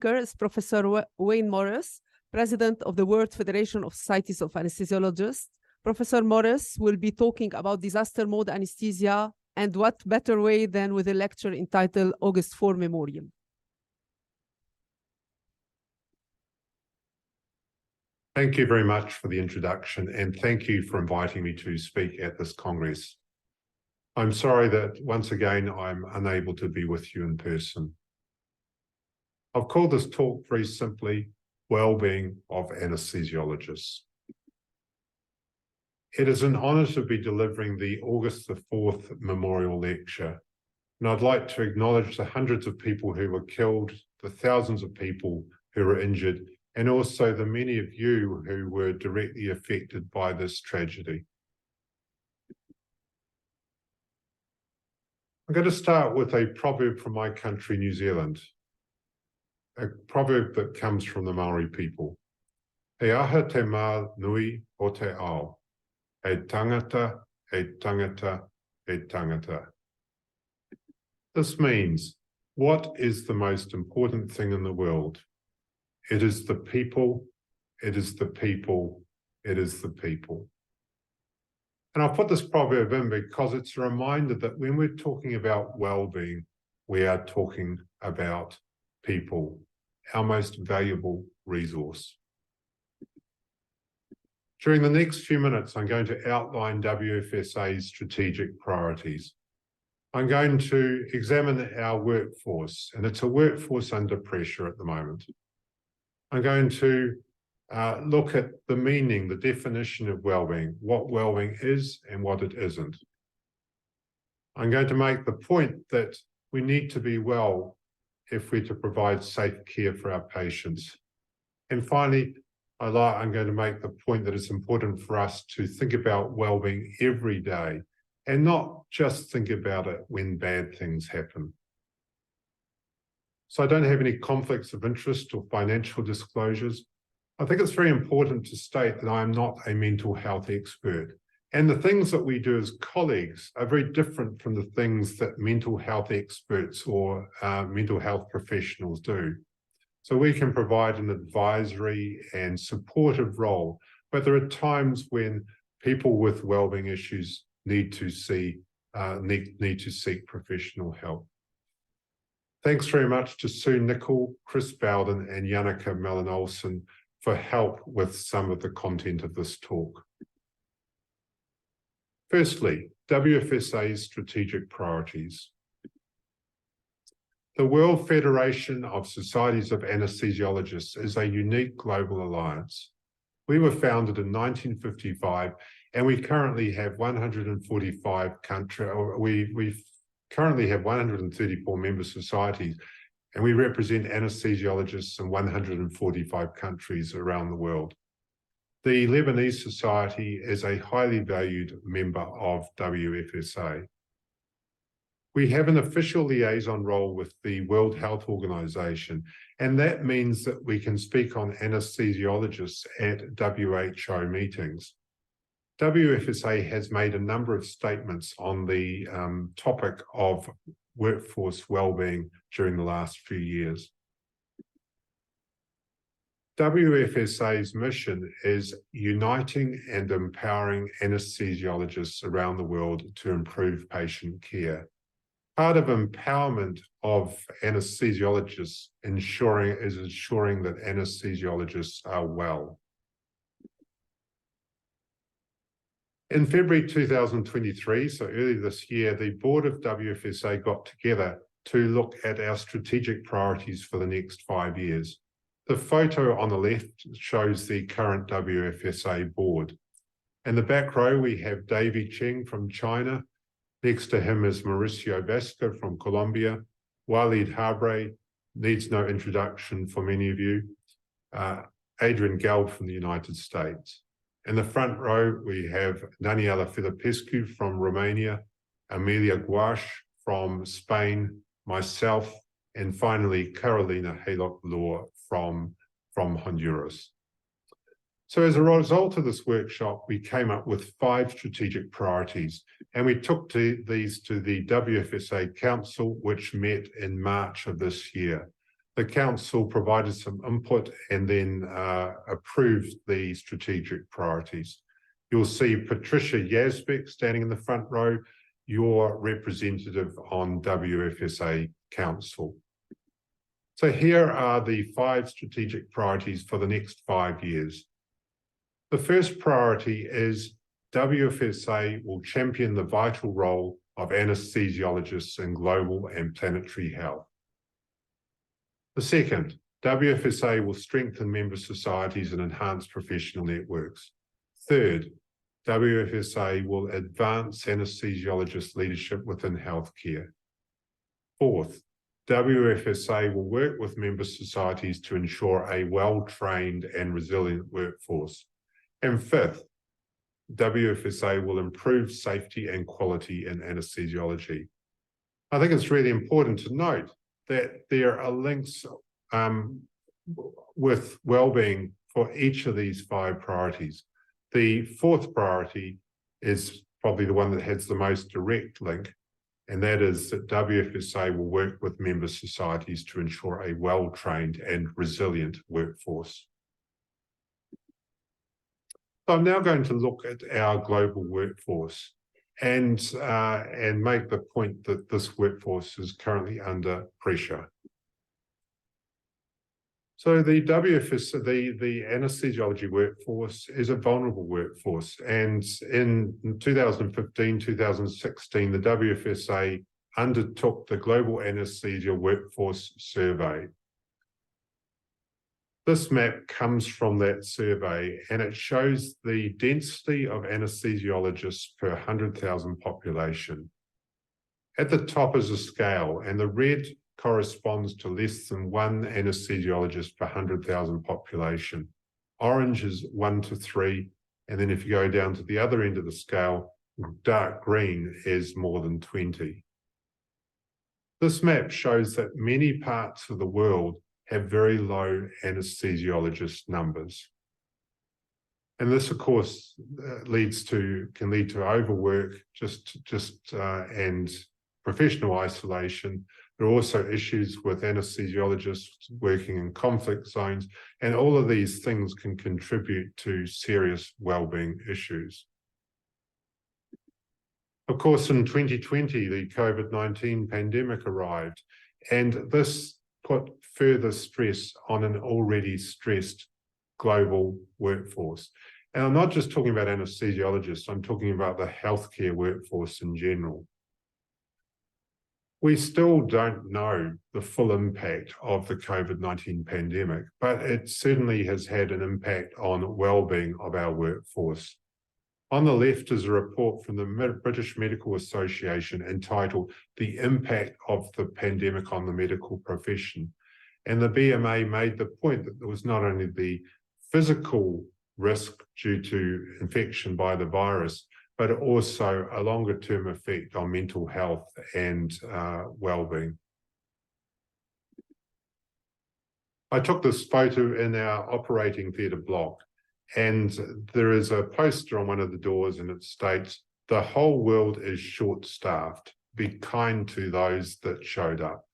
speaker is Professor Wayne Morris, President of the World Federation of Societies of Anesthesiologists. Professor Morris will be talking about disaster mode anesthesia, and what better way than with a lecture entitled August 4 Memorial. Thank you very much for the introduction, and thank you for inviting me to speak at this Congress. I'm sorry that once again I'm unable to be with you in person. I've called this talk very simply, Wellbeing of Anesthesiologists. It is an honor to be delivering the August the 4th Memorial Lecture, and I'd like to acknowledge the hundreds of people who were killed, the thousands of people who were injured, and also the many of you who were directly affected by this tragedy. I'm going to start with a proverb from my country, New Zealand, a proverb that comes from the Maori people. He aha te mā nui o te ao, e tangata, e tangata, e tangata. This means, what is the most important thing in the world? It is the people, it is the people, it is the people. And I'll put this proverb in because it's a reminder that when we're talking about well-being, we are talking about people, our most valuable resource. During the next few minutes, I'm going to outline WFSA's strategic priorities. I'm going to examine our workforce, and it's a workforce under pressure at the moment. I'm going to look at the meaning, the definition of well-being, what well-being is and what it isn't. I'm going to make the point that we need to be well if we're to provide safe care for our patients. And finally, I'm going to make the point that it's important for us to think about well-being every day and not just think about it when bad things happen. So I don't have any conflicts of interest or financial disclosures. I think it's very important to state that I am not a mental health expert. And the things that we do as colleagues are very different from the things that mental health experts or mental health professionals do. So we can provide an advisory and supportive role, but there are times when people with wellbeing issues need to seek professional help. Thanks very much to Sue Nicol, Chris Bowden, and Jannica Mellon-Olsen for help with some of the content of this talk. Firstly, WFSA's strategic priorities. The World Federation of Societies of Anesthesiologists is a unique global alliance. We were founded in 1955, and we currently have 145 countries. We currently have 134 member societies, and we represent anesthesiologists in 145 countries around the world. The Lebanese Society is a highly valued member of WFSA. We have an official liaison role with the World Health Organization, and that means that we can speak on anesthesiologists at WHO meetings. WFSA has made a number of statements on the topic of workforce well-being during the last few years. WFSA's mission is uniting and empowering anesthesiologists around the world to improve patient care. Part of empowerment of anesthesiologists is ensuring that anesthesiologists are well. In February 2023, so early this year, the board of WFSA got together to look at our strategic priorities for the next 5 years. The photo on the left shows the current WFSA board. In the back row, we have Davy Cheng from China. Next to him is Mauricio Vasco from Colombia. Walid Habre needs no introduction for many of you. Adrian Gelb from the United States. In the front row, we have Daniela Filipescu from Romania, Amelia Guash from Spain, myself, and finally, Carolina Haylock-Law from Honduras. So as a result of this workshop, we came up with 5 strategic priorities, and we took these to the WFSA Council, which met in March of this year. The council provided some input and then approved the strategic priorities. You'll see Patricia Yazbek standing in the front row, your representative on WFSA Council. So here are the 5 strategic priorities for the next 5 years. The first priority is WFSA will champion the vital role of anesthesiologists in global and planetary health. The second, WFSA will strengthen member societies and enhance professional networks. Third, WFSA will advance anesthesiologist leadership within healthcare. Fourth, WFSA will work with member societies to ensure a well-trained and resilient workforce. And fifth, WFSA will improve safety and quality in anesthesiology. I think it's really important to note that there are links with well-being for each of these 5 priorities. The 4th priority is probably the one that has the most direct link, and that is that WFSA will work with member societies to ensure a well-trained and resilient workforce. So I'm now going to look at our global workforce and make the point that this workforce is currently under pressure. So the WFSA, the anesthesiology workforce is a vulnerable workforce. And in 2015, 2016, the WFSA undertook the Global Anesthesia Workforce Survey. This map comes from that survey, and it shows the density of anesthesiologists per 100,000 population. At the top is a scale, and the red corresponds to less than 1 anesthesiologist per 100,000 population. Orange is 1 to 3, and then if you go down to the other end of the scale, dark green is more than 20. This map shows that many parts of the world have very low anesthesiologist numbers. And this, of course, can lead to overwork and professional isolation. There are also issues with anesthesiologists working in conflict zones, and all of these things can contribute to serious well-being issues. Of course, in 2020, the COVID-19 pandemic arrived, and this put further stress on an already stressed global workforce. And I'm not just talking about anesthesiologists, I'm talking about the healthcare workforce in general. We still don't know the full impact of the COVID-19 pandemic, but it certainly has had an impact on well-being of our workforce. On the left is a report from the British Medical Association entitled "The Impact of the Pandemic on the Medical Profession." And the BMA made the point that there was not only the physical risk due to infection by the virus, but also a longer-term effect on mental health and well-being. I took this photo in our operating theatre block, and there is a poster on one of the doors, and it states, "The whole world is short-staffed. Be kind to those that showed up."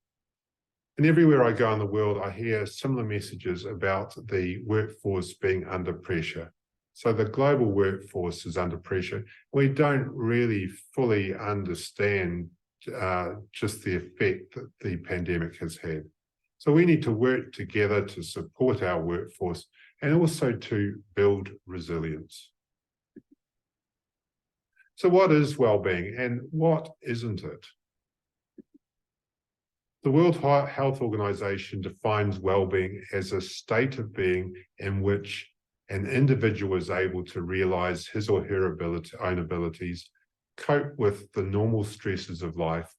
And everywhere I go in the world, I hear similar messages about the workforce being under pressure. So the global workforce is under pressure. We don't really fully understand just the effect that the pandemic has had. So we need to work together to support our workforce and also to build resilience. So what is well-being and what isn't it? The World Health Organization defines well-being as a state of being in which an individual is able to realize his or her own abilities, cope with the normal stresses of life,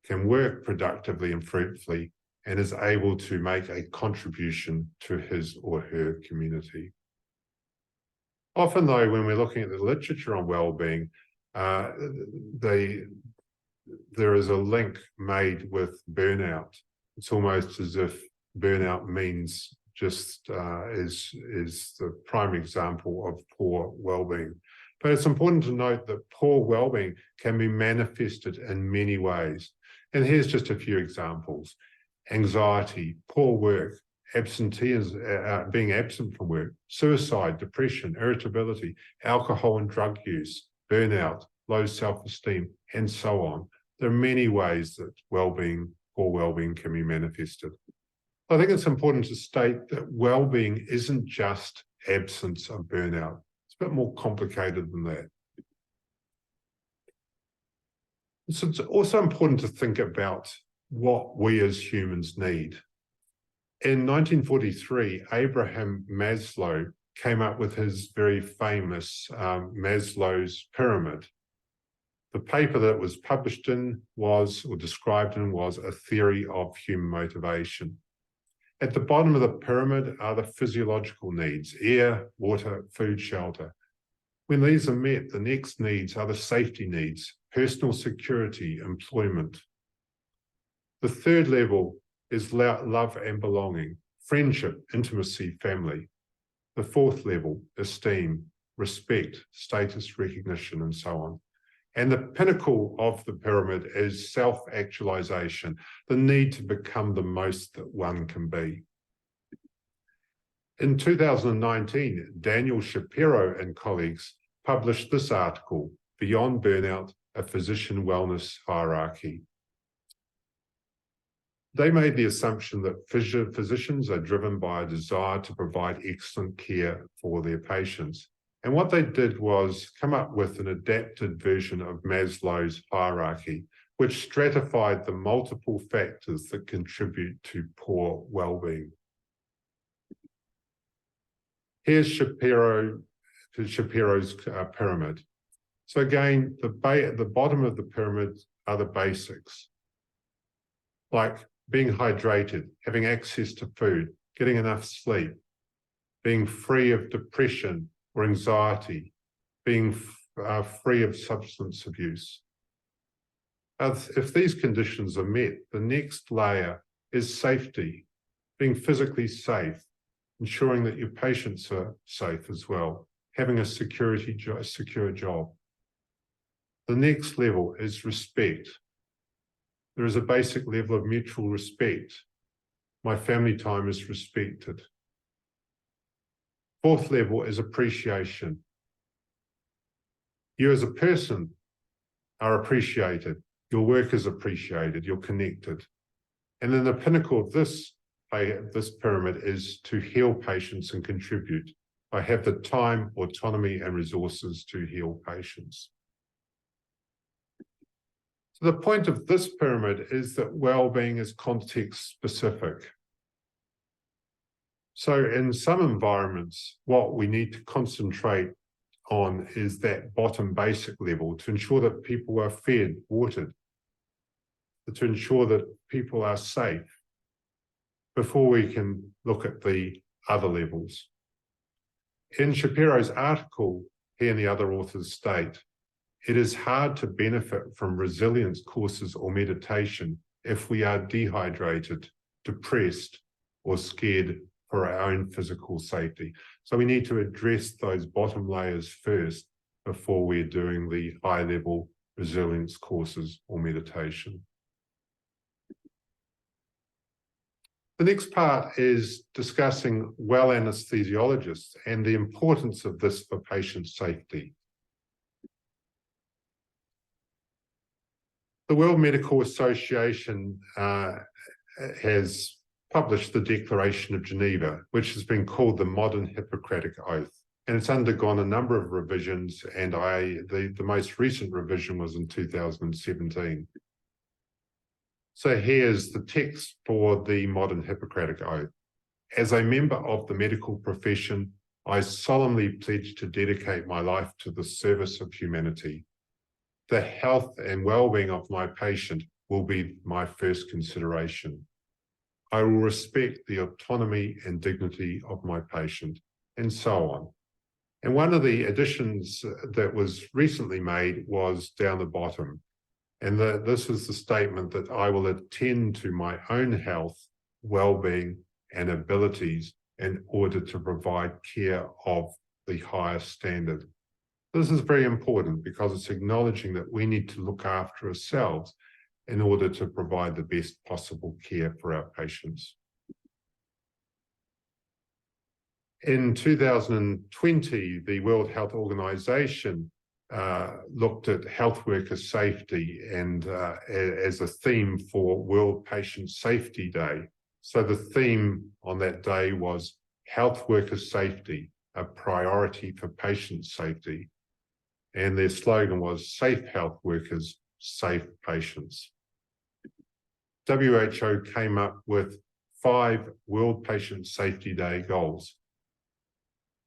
can work productively and fruitfully, and is able to make a contribution to his or her community. Often, though, when we're looking at the literature on well-being, there is a link made with burnout. It's almost as if burnout means just is the prime example of poor well-being. But it's important to note that poor well-being can be manifested in many ways. And here's just a few examples. anxiety, poor work, absenteeism, being absent from work, suicide, depression, irritability, alcohol and drug use, burnout, low self-esteem, and so on. There are many ways that poor well-being can be manifested. I think it's important to state that well-being isn't just absence of burnout. It's a bit more complicated than that. So it's also important to think about what we as humans need. In 1943, Abraham Maslow came up with his very famous Maslow's pyramid. The paper that was published in was, or described in, was a theory of human motivation. At the bottom of the pyramid are the physiological needs: air, water, food, shelter. When these are met, the next needs are the safety needs: personal security, employment. The third level is love and belonging, friendship, intimacy, family. The fourth level, esteem, respect, status, recognition, and so on. And the pinnacle of the pyramid is self-actualization, the need to become the most that one can be. In 2019, Daniel Shapiro and colleagues published this article, Beyond Burnout, a Physician Wellness Hierarchy. They made the assumption that physicians are driven by a desire to provide excellent care for their patients. And what they did was come up with an adapted version of Maslow's hierarchy, which stratified the multiple factors that contribute to poor well-being. Here's Shapiro's pyramid. So again, the bottom of the pyramid are the basics, like being hydrated, having access to food, getting enough sleep, being free of depression or anxiety, being free of substance abuse. If these conditions are met, the next layer is safety, being physically safe, ensuring that your patients are safe as well, having a secure job. The next level is respect. There is a basic level of mutual respect. My family time is respected. Fourth level is appreciation. You as a person are appreciated. Your work is appreciated. You're connected. And then the pinnacle of this pyramid is to heal patients and contribute. I have the time, autonomy, and resources to heal patients. So the point of this pyramid is that well-being is context-specific. So in some environments, what we need to concentrate on is that bottom basic level to ensure that people are fed, watered, to ensure that people are safe before we can look at the other levels. In Shapiro's article, he and the other authors state, it is hard to benefit from resilience courses or meditation if we are dehydrated, depressed, or scared for our own physical safety. So we need to address those bottom layers first before we're doing the high-level resilience courses or meditation. The next part is discussing well anesthesiologists and the importance of this for patient safety. The World Medical Association has published the Declaration of Geneva, which has been called the modern Hippocratic Oath. And it's undergone a number of revisions, and the most recent revision was in 2017. So here's the text for the modern Hippocratic Oath. As a member of the medical profession, I solemnly pledge to dedicate my life to the service of humanity. The health and well-being of my patient will be my first consideration. I will respect the autonomy and dignity of my patient, and so on. And one of the additions that was recently made was down the bottom. And this is the statement that I will attend to my own health, well-being, and abilities in order to provide care of the highest standard. This is very important because it's acknowledging that we need to look after ourselves in order to provide the best possible care for our patients. In 2020, the World Health Organization looked at health worker safety and as a theme for World Patient Safety Day. So the theme on that day was health worker safety, a priority for patient safety. And their slogan was safe health workers, safe patients. WHO came up with 5 World Patient Safety Day goals.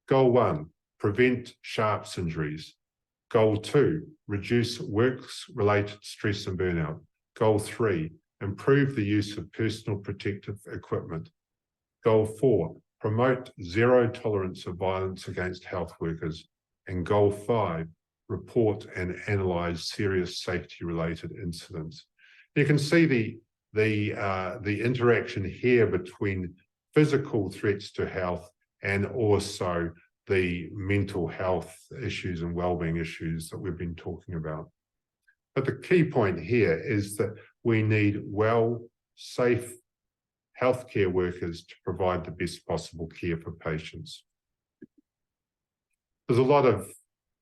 Goal 1, prevent sharps injuries. Goal 2, reduce works-related stress and burnout. Goal 3, improve the use of personal protective equipment. Goal 4, promote zero tolerance of violence against health workers. And Goal 5, report and analyze serious safety-related incidents. You can see the interaction here between physical threats to health and also the mental health issues and well-being issues that we've been talking about. But the key point here is that we need safe healthcare workers to provide the best possible care for patients. There's a lot of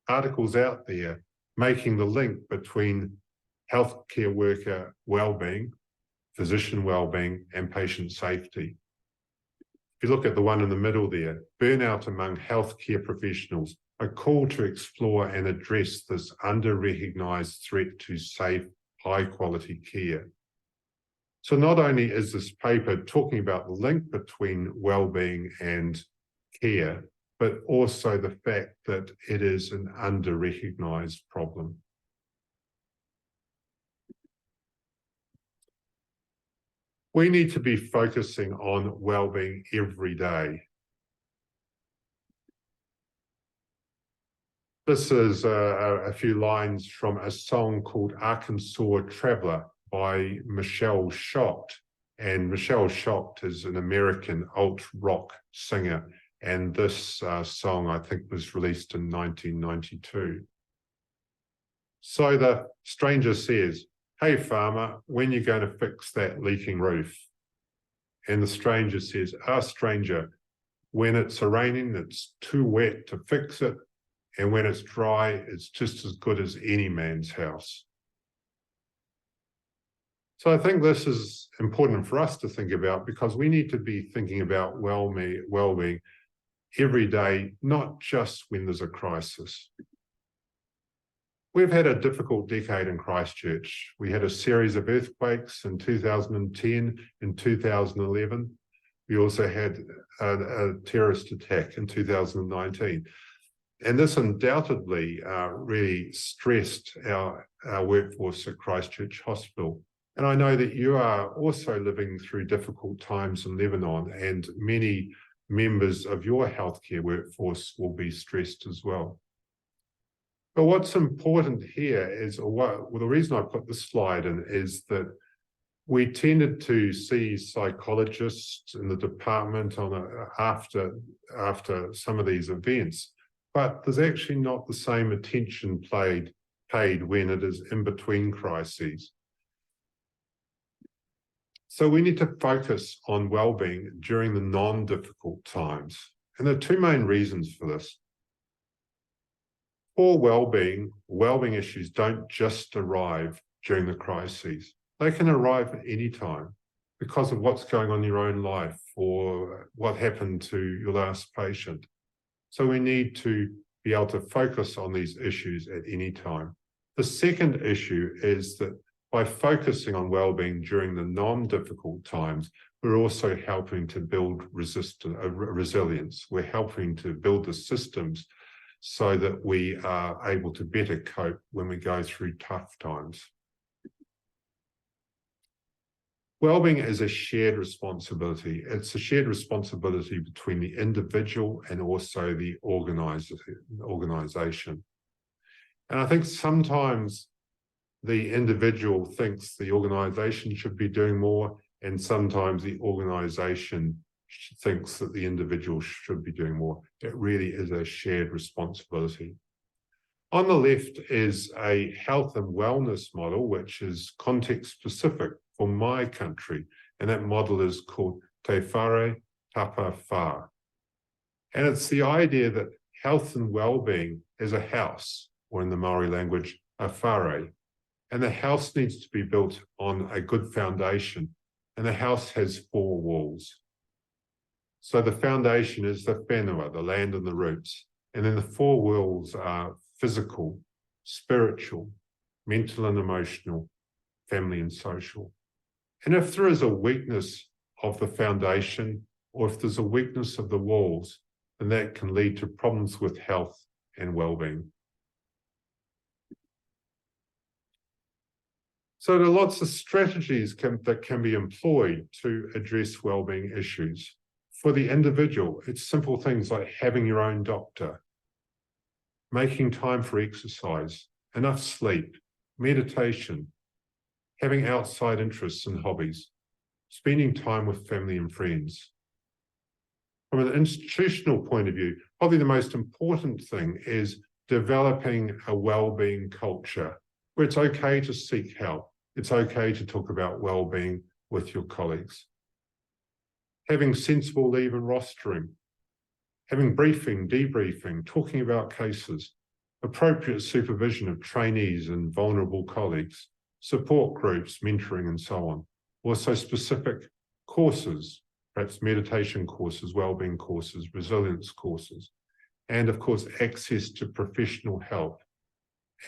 articles out there making the link between healthcare worker well-being, physician well-being, and patient safety. If you look at the one in the middle there, burnout among healthcare professionals, a call to explore and address this under-recognised threat to safe, high-quality care. So not only is this paper talking about the link between well-being and care, but also the fact that it is an under-recognised problem. We need to be focusing on well-being every day. This is a few lines from a song called Arkansas Traveler by Michelle Shocked. And Michelle Shocked is an American alt-rock singer. And this song, I think, was released in 1992. So the stranger says, "Hey farmer, when are you going to fix that leaking roof?" And the stranger says, stranger, when it's raining, it's too wet to fix it. And when it's dry, it's just as good as any man's house." So I think this is important for us to think about because we need to be thinking about well-being every day, not just when there's a crisis. We've had a difficult decade in Christchurch. We had a series of earthquakes in 2010 and 2011. We also had a terrorist attack in 2019. And this undoubtedly really stressed our workforce at Christchurch Hospital. And I know that you are also living through difficult times in Lebanon, and many members of your healthcare workforce will be stressed as well. But what's important here is, the reason I put this slide in is that we tended to see psychologists in the department after some of these events, but there's actually not the same attention paid when it is in between crises. So we need to focus on well-being during the non-difficult times. And there are 2 main reasons for this. For well-being issues don't just arrive during the crises. They can arrive at any time because of what's going on in your own life or what happened to your last patient. So we need to be able to focus on these issues at any time. The second issue is that by focusing on well-being during the non-difficult times, we're also helping to build resilience. We're helping to build the systems so that we are able to better cope when we go through tough times. Well-being is a shared responsibility. It's a shared responsibility between the individual and also the organisation. And I think sometimes the individual thinks the organisation should be doing more, and sometimes the organisation thinks that the individual should be doing more. It really is a shared responsibility. On the left is a health and wellness model, which is context specific for my country. And that model is called Te Whare Tapa Whā. And it's the idea that health and well-being is a house, or in the Maori language, a whare. And the house needs to be built on a good foundation. And the house has 4 walls. So the foundation is the whenua, the land and the roots. And then the 4 walls are physical, spiritual, mental and emotional, family and social. And if there is a weakness of the foundation, or if there's a weakness of the walls, then that can lead to problems with health and well-being. So there are lots of strategies that can be employed to address well-being issues. For the individual, it's simple things like having your own doctor, making time for exercise, enough sleep, meditation, having outside interests and hobbies, spending time with family and friends. From an institutional point of view, probably the most important thing is developing a well-being culture where it's okay to seek help. It's okay to talk about well-being with your colleagues. Having sensible leave and rostering, having briefing, debriefing, talking about cases, appropriate supervision of trainees and vulnerable colleagues, support groups, mentoring, and so on. Also specific courses, perhaps meditation courses, wellbeing courses, resilience courses, and of course, access to professional help.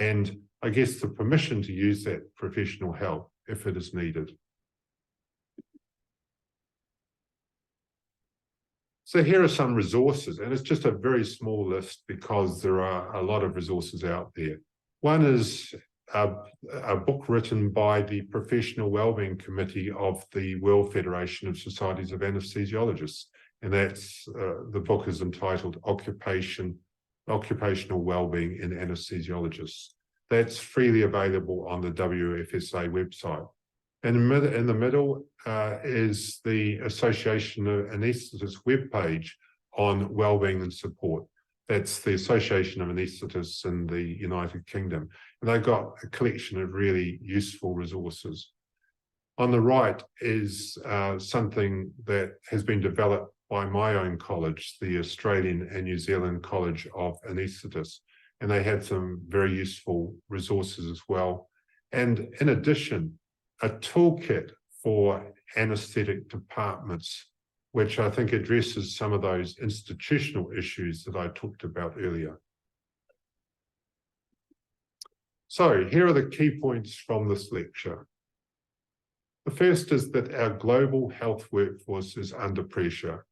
And I guess the permission to use that professional help if it is needed. So here are some resources, and it's just a very small list because there are a lot of resources out there. One is a book written by the Professional Wellbeing Committee of the World Federation of Societies of Anesthesiologists, and that's the book is entitled Occupational Wellbeing in Anesthesiologists. That's freely available on the WFSA website. And in the middle is the Association of Anaesthetists webpage on wellbeing and support. That's the Association of Anaesthetists in the United Kingdom. And they've got a collection of really useful resources. On the right is something that has been developed by my own college, the Australian and New Zealand College of Anaesthetists. And they had some very useful resources as well. And in addition, a toolkit for anaesthetic departments, which I think addresses some of those institutional issues that I talked about earlier. So here are the key points from this lecture. The first is that our global health workforce is under pressure.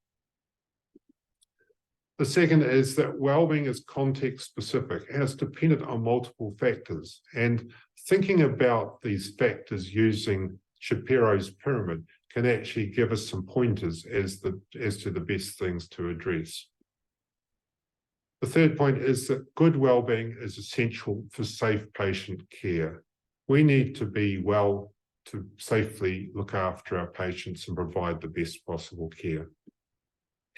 The second is that wellbeing is context specific and it's dependent on multiple factors. And thinking about these factors using Shapiro's pyramid can actually give us some pointers as to the best things to address. The third point is that good wellbeing is essential for safe patient care. We need to be well to safely look after our patients and provide the best possible care.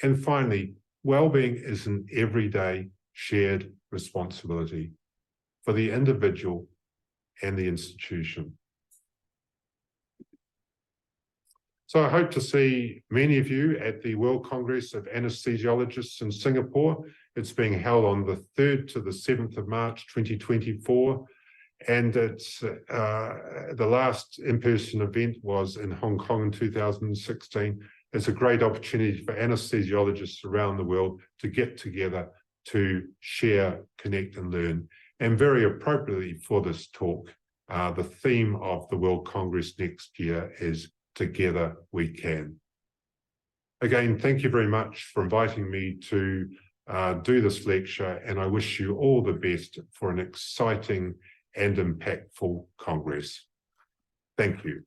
And finally, wellbeing is an everyday shared responsibility for the individual and the institution. So I hope to see many of you at the World Congress of Anesthesiologists in Singapore. It's being held on the 3rd to the 7th of March, 2024. And it's the last in-person event was in Hong Kong in 2016. It's a great opportunity for anesthesiologists around the world to get together to share, connect and learn. And very appropriately for this talk, the theme of the World Congress next year is Together We Can. Again, thank you very much for inviting me to do this lecture, and I wish you all the best for an exciting and impactful Congress. Thank you.